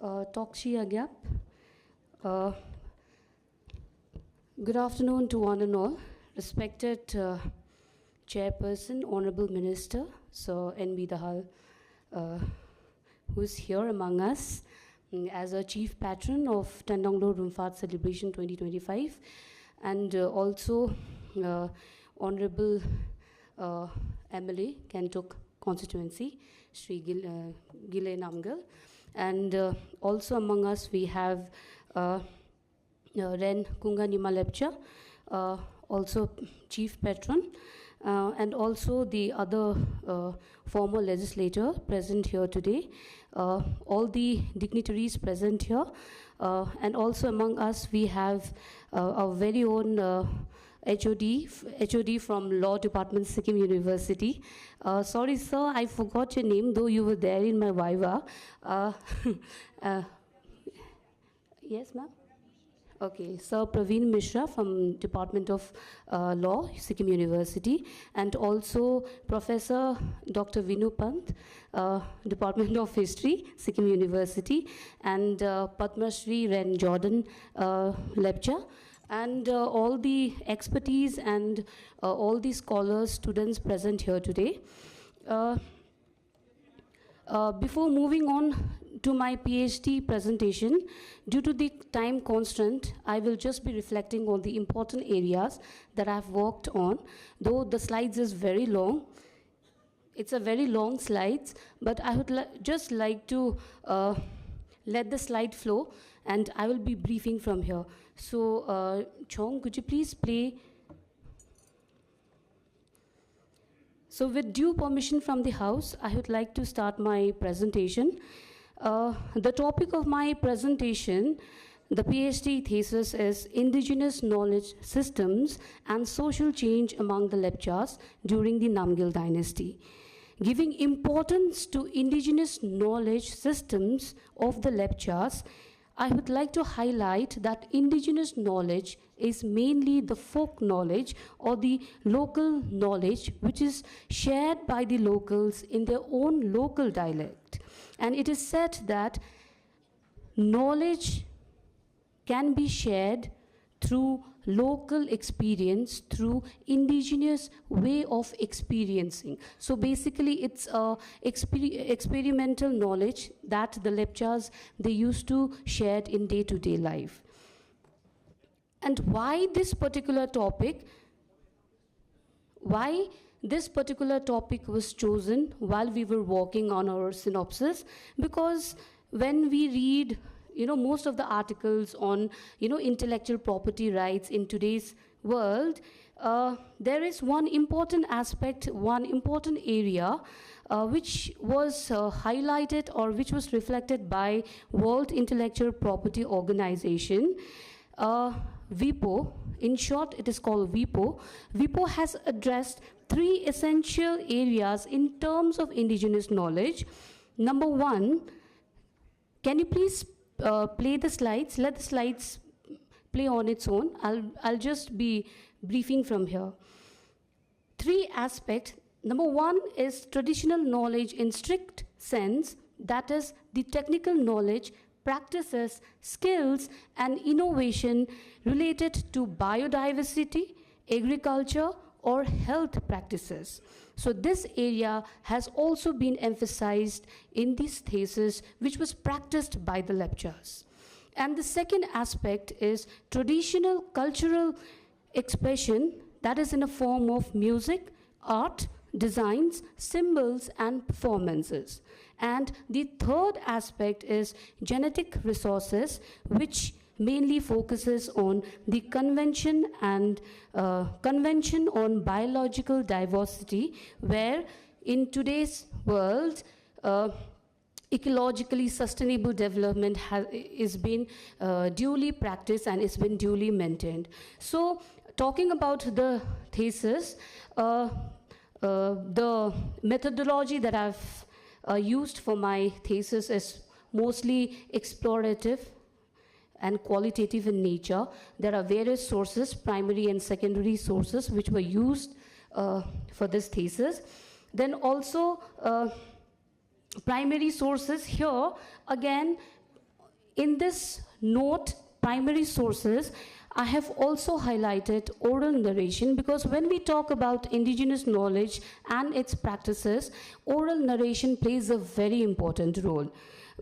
Tokshi Agyap. Good afternoon to one and all. Respected Chairperson, Honorable Minister, Sir N.B. Dahal, who is here among us as a Chief Patron of Tendong Rumfat Celebration 2025, and also Honorable MLA, Kentuk Constituency, Sri Gile Namgal. And also among us we have Ren Kunganima Lepcha, also Chief Patron, and also the other former legislator present here today, all the dignitaries present here, and also among us we have our very own HOD from Law Department, Sikkim University. Sorry, sir, I forgot your name, though you were there in my viva. Yes, ma'am? Okay, Sir Praveen Mishra from Department of Law, Sikkim University, and also Professor Dr. Vinu Pant, Department of History, Sikkim University, and Padma Shri Ren Jordan Lepcha, and all the expertise and all the scholars, students present here today. Before moving on to my PhD presentation, due to the time constraint, I will just be reflecting on the important areas that I've worked on, though the slides is very long. It's a very long slides, but I would just like to let the slide flow, and I will be briefing from here. So, Chong, could you please play? So with due permission from the House, I would like to start my presentation. The topic of my presentation, the PhD thesis, is Indigenous Knowledge Systems and Social Change among the Lepchas during the Namgyal Dynasty. Giving importance to indigenous knowledge systems of the Lepchas, I would like to highlight that indigenous knowledge is mainly the folk knowledge or the local knowledge which is shared by the locals in their own local dialect. And it is said that knowledge can be shared through local experience, through indigenous way of experiencing. So basically it's experimental knowledge that the Lepchas, they used to share in day-to-day life. And why this particular topic? Why this particular topic was chosen while we were working on our synopsis? Because when we read most of the articles on, intellectual property rights in today's world, there is one important aspect, one important area which was highlighted or which was reflected by World Intellectual Property Organization, WIPO. In short, it is called WIPO. WIPO has addressed 3 essential areas in terms of indigenous knowledge. Number 1, can you please play the slides? Let the slides play on its own. I'll just be briefing from here. 3 aspects. Number 1 is traditional knowledge in strict sense, that is the technical knowledge, practices, skills, and innovation related to biodiversity, agriculture, or health practices. So this area has also been emphasized in this thesis, which was practiced by the Lepchas. And the second aspect is traditional cultural expression, that is in a form of music, art, designs, symbols, and performances. And the third aspect is genetic resources, which mainly focuses on the convention on biological diversity, where in today's world, ecologically sustainable development is being duly practiced and it's been duly maintained. So, talking about the thesis, the methodology that I've used for my thesis is mostly explorative and qualitative in nature. There are various sources, primary and secondary sources, which were used for this thesis. Then also primary sources here, again, In this note, primary sources, I have also highlighted oral narration, because when we talk about indigenous knowledge and its practices, oral narration plays a very important role.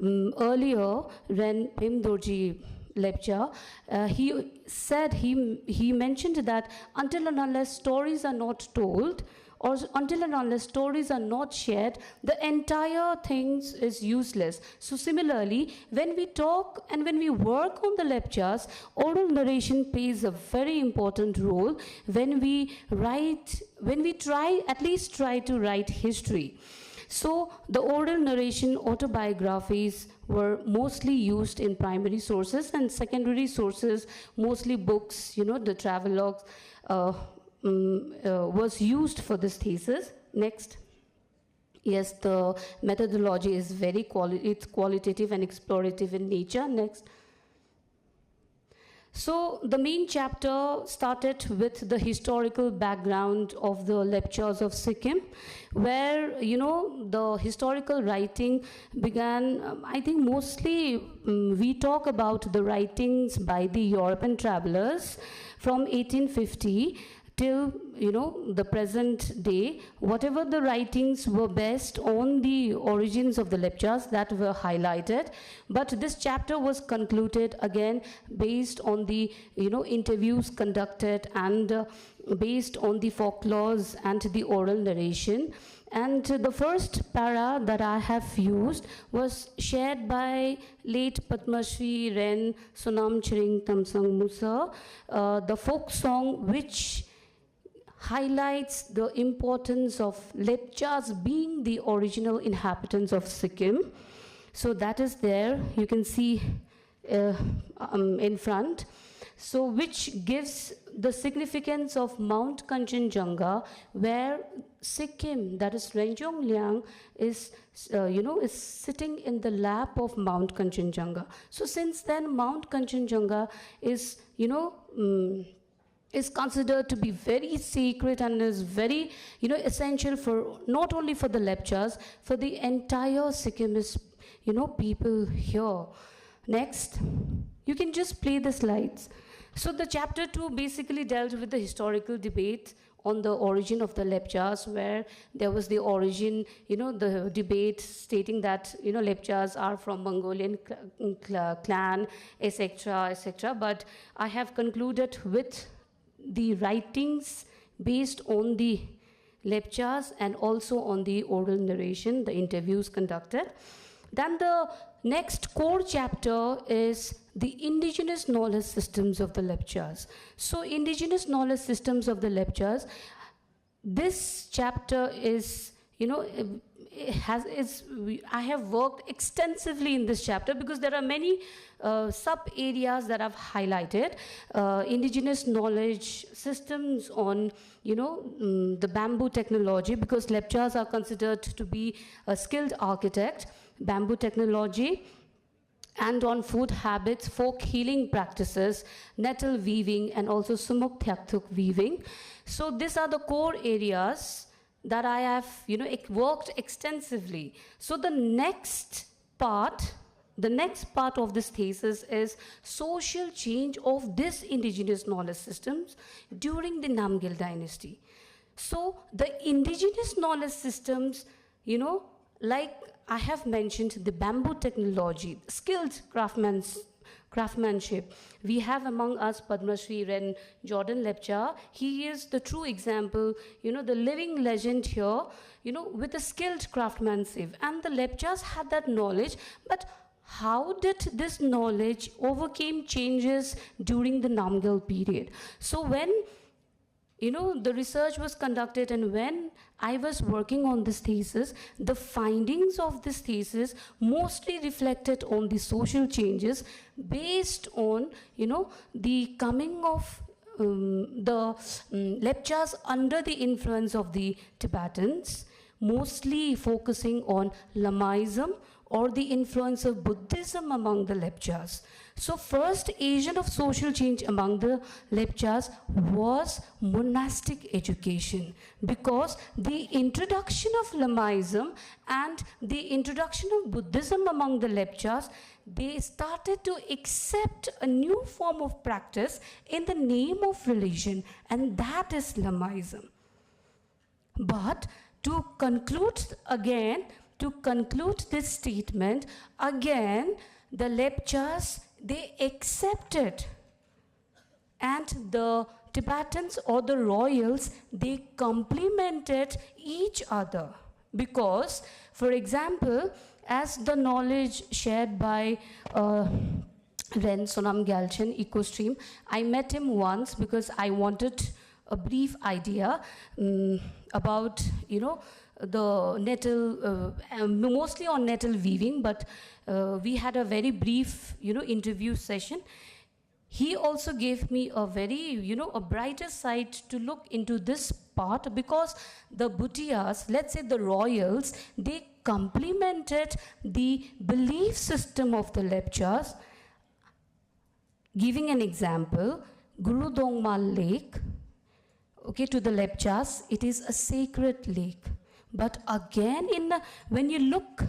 Earlier, when Dorji Lepcha, he mentioned that until and unless stories are not told, or until and unless stories are not shared, the entire thing is useless. So similarly, when we talk and when we work on the lectures, oral narration plays a very important role when we write, when we at least try to write history. So the oral narration autobiographies were mostly used in primary sources, and secondary sources, mostly books, the travelogues, was used for this thesis. Next. Yes, the methodology is very it's qualitative and explorative in nature. Next. So the main chapter started with the historical background of the Lepchas of Sikkim, where, the historical writing began, I think mostly we talk about the writings by the European travelers from 1850 till, the present day. Whatever the writings were based on the origins of the Lepchas, that were highlighted. But this chapter was concluded again based on the, interviews conducted and based on the folklores and the oral narration. And the first para that I have used was shared by late Padma Shri Ren Sonam Chiring Tamsang Musa, the folk song which highlights the importance of Lepchas being the original inhabitants of Sikkim. So that is there, you can see in front. So which gives the significance of Mount Kanchenjunga, where Sikkim, that is Renjong is, is sitting in the lap of Mount Kanchenjunga. So since then, Mount Kanchenjunga is, is considered to be very sacred and is very, essential for, not only for the Lepchas, for the entire Sikkimese, people here. Next, you can just play the slides. So the chapter 2 basically dealt with the historical debate on the origin of the Lepchas, where there was the origin, the debate stating that, Lepchas are from Mongolian clan, etc., etc. But I have concluded with the writings based on the Lepchas and also on the oral narration, the interviews conducted. Then the next core chapter is the indigenous knowledge systems of the Lepchas. So indigenous knowledge systems of the Lepchas, this chapter is, I have worked extensively in this chapter because there are many sub-areas that I've highlighted. Indigenous knowledge systems on, the bamboo technology, because Lepchas are considered to be a skilled architect, bamboo technology, and on food habits, folk healing practices, nettle weaving, and also sumuk thakthuk weaving. So these are the core areas that I have, worked extensively. So the next part of this thesis is social change of this indigenous knowledge systems during the Namgyal dynasty. So the indigenous knowledge systems, like I have mentioned, the bamboo technology, skilled craftsmanship. We have among us Padma Shri Ren Jordan Lepcha. He is the true example, the living legend here, with a skilled craftsmanship. And the Lepchas had that knowledge, but how did this knowledge overcame changes during the Namgyal period? So when, the research was conducted and when I was working on this thesis, the findings of this thesis mostly reflected on the social changes based on, the coming of the Lepchas under the influence of the Tibetans, mostly focusing on Lamaism or the influence of Buddhism among the Lepchas. So first agent of social change among the Lepchas was monastic education, because the introduction of Lamaism and the introduction of Buddhism among the Lepchas, they started to accept a new form of practice in the name of religion, and that is Lamaism. But to conclude this statement, again, the Lepchas, they accepted, and the Tibetans or the royals, they complemented each other. Because, for example, as the knowledge shared by Ren Sonam Gyalsing, EcoStream, I met him once because I wanted a brief idea about, the nettle, mostly on nettle weaving, but we had a very brief, interview session. He also gave me a very, a brighter side to look into this part, because the Bhutias, let's say the royals, they complemented the belief system of the Lepchas. Giving an example, Guru Dongmal Lake, okay, to the Lepchas, it is a sacred lake. But again, when you look,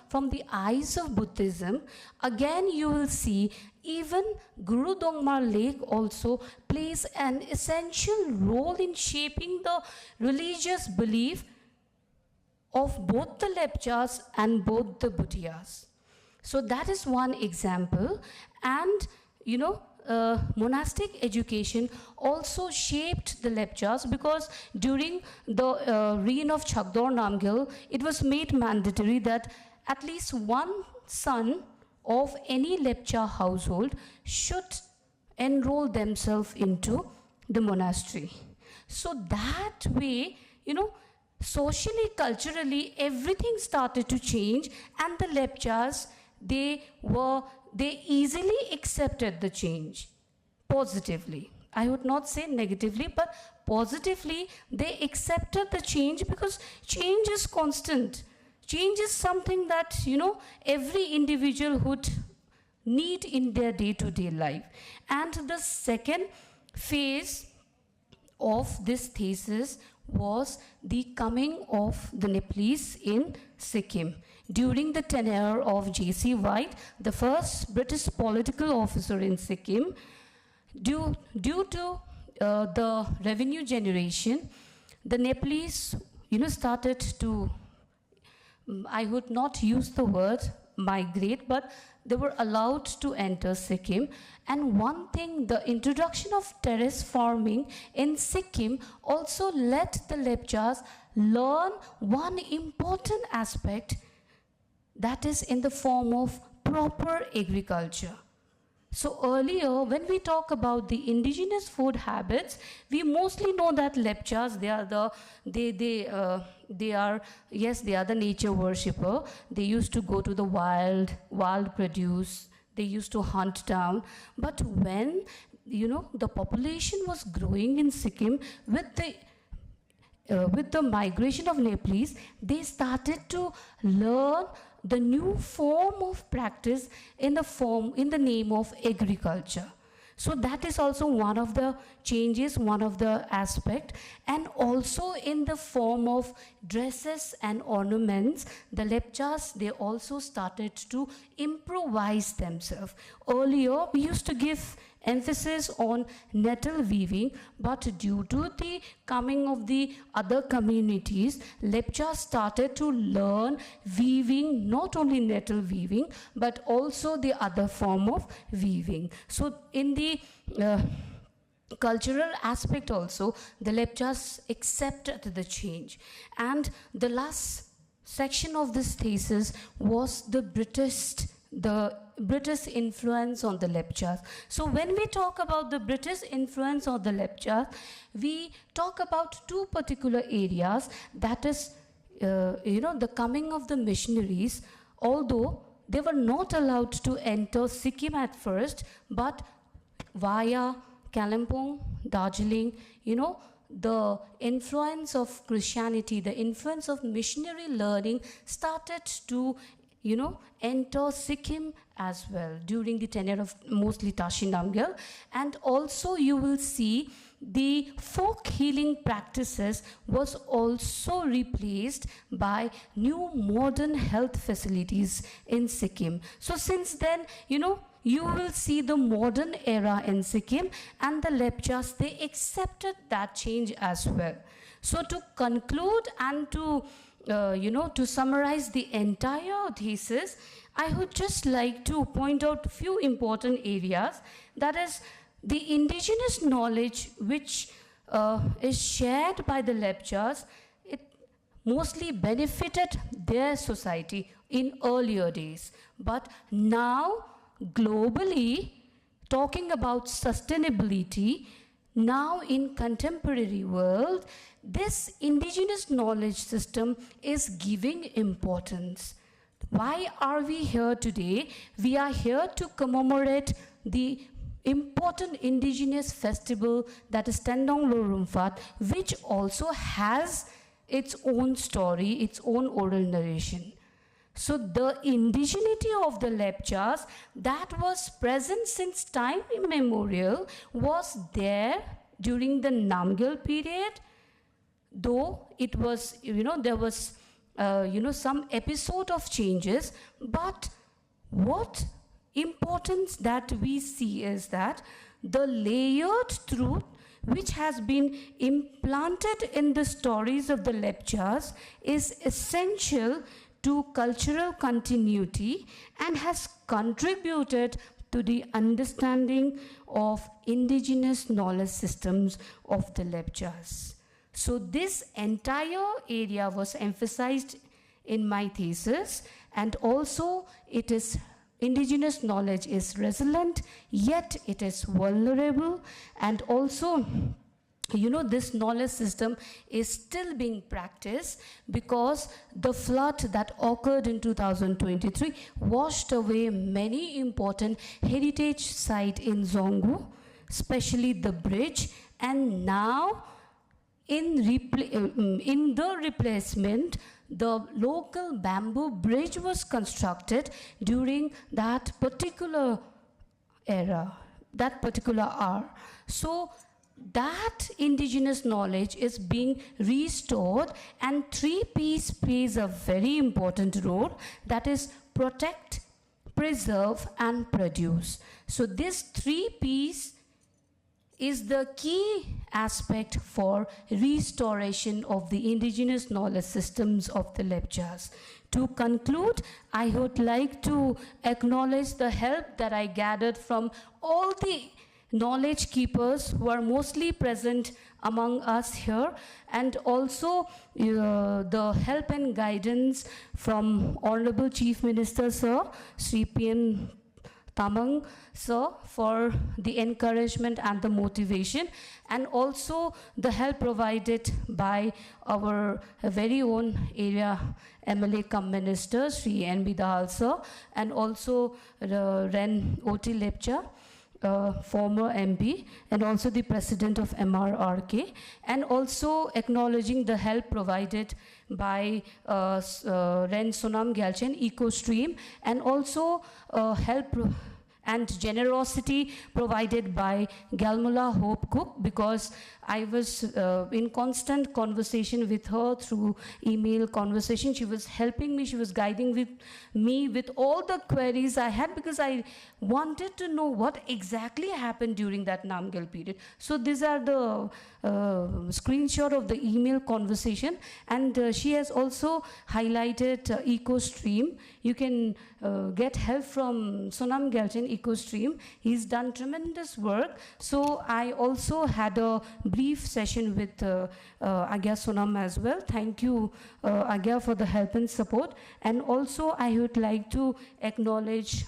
from the eyes of Buddhism, again you will see even Guru Dongmar Lake also plays an essential role in shaping the religious belief of both the Lepchas and both the Bhutias. So that is one example. And, monastic education also shaped the Lepchas, because during the reign of Chagdor Namgyal, it was made mandatory that at least one son of any Lepcha household should enroll themselves into the monastery. So that way, socially, culturally, everything started to change, and the Lepchas, they easily accepted the change positively. I would not say negatively, but positively they accepted the change, because change is constant. Change is something that, every individual would need in their day-to-day life. And the second phase of this thesis was the coming of the Nepalese in Sikkim. During the tenure of J.C. White, the first British political officer in Sikkim, due to the revenue generation, the Nepalese, started to, I would not use the word migrate, but they were allowed to enter Sikkim. And one thing, the introduction of terrace farming in Sikkim also let the Lepchas learn one important aspect, that is in the form of proper agriculture. So earlier, when we talk about the indigenous food habits, we mostly know that Lepchas, they are the nature worshipper. They used to go to the wild produce. They used to hunt down. But when, the population was growing in Sikkim with the migration of Nepalese, they started to learn the new form of practice in the name of agriculture. So that is also one of the changes, one of the aspect, and also in the form of dresses and ornaments, the Lepchas, they also started to improvise themselves. Earlier, we used to give emphasis on nettle weaving, but due to the coming of the other communities, Lepchas started to learn weaving, not only nettle weaving, but also the other form of weaving. So in the cultural aspect also, the Lepchas accepted the change. And the last section of this thesis was the British influence on the Lepchas. So when we talk about the British influence on the Lepchas, we talk about two particular areas, that is, the coming of the missionaries, although they were not allowed to enter Sikkim at first, but via Kalimpong, Darjeeling, the influence of Christianity, the influence of missionary learning started to, enter Sikkim as well during the tenure of mostly Tashi Namgyal. And also you will see the folk healing practices was also replaced by new modern health facilities in Sikkim. So since then, you will see the modern era in Sikkim, and the Lepchas, they accepted that change as well. So to conclude and to summarize the entire thesis, I would just like to point out a few important areas. That is, the indigenous knowledge which is shared by the Lepchas, it mostly benefited their society in earlier days. But now, globally, talking about sustainability, now in contemporary world, this indigenous knowledge system is giving importance. Why are we here today? We are here to commemorate the important indigenous festival, that is Tendong Lorumfat, which also has its own story, its own oral narration. So the indigeneity of the Lepchas that was present since time immemorial was there during the Namgyal period, though it was, there was, some episode of changes, but what importance that we see is that the layered truth which has been implanted in the stories of the Lepchas is essential to cultural continuity and has contributed to the understanding of indigenous knowledge systems of the Lepchas. So this entire area was emphasized in my thesis, and also it is indigenous knowledge is resilient, yet it is vulnerable, and also this knowledge system is still being practiced because the flood that occurred in 2023 washed away many important heritage sites in Zongu, especially the bridge, and now in the replacement, the local bamboo bridge was constructed during that particular era, that particular hour. So that indigenous knowledge is being restored, and 3 P's plays a very important role, that is protect, preserve, and produce. So this 3 P's is the key aspect for restoration of the indigenous knowledge systems of the Lepchas. To conclude, I would like to acknowledge the help that I gathered from all the knowledge keepers who are mostly present among us here, and also the help and guidance from Honorable Chief Minister Sir, Sri P.N. Tamang Sir, for the encouragement and the motivation, and also the help provided by our very own area MLA cum Minister, Sri N.B. Dahal Sir, and also Ren O.T. Lepcha, former MP, and also the president of MRRK, and also acknowledging the help provided by Ren Sonam Gyalchen EcoStream, and also help and generosity provided by Galmula Hope Cook, because I was in constant conversation with her through email conversation. She was helping me, she was guiding me with all the queries I had, because I wanted to know what exactly happened during that Namgyal period. So these are the screenshot of the email conversation, and she has also highlighted EcoStream. You can get help from Sonam Gyalchen EcoStream. He's done tremendous work. So I also had a brief session with Agya Sonam as well. Thank you, Agya, for the help and support. And also I would like to acknowledge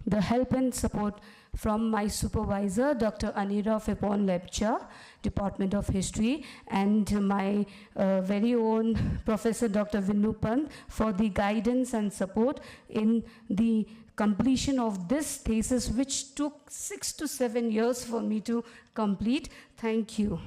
the help and support from my supervisor, Dr. Anira Phipon Lepcha, Department of History, and my very own Professor Dr. Vinnu Pant for the guidance and support in the completion of this thesis, which took 6 to 7 years for me to complete. Thank you.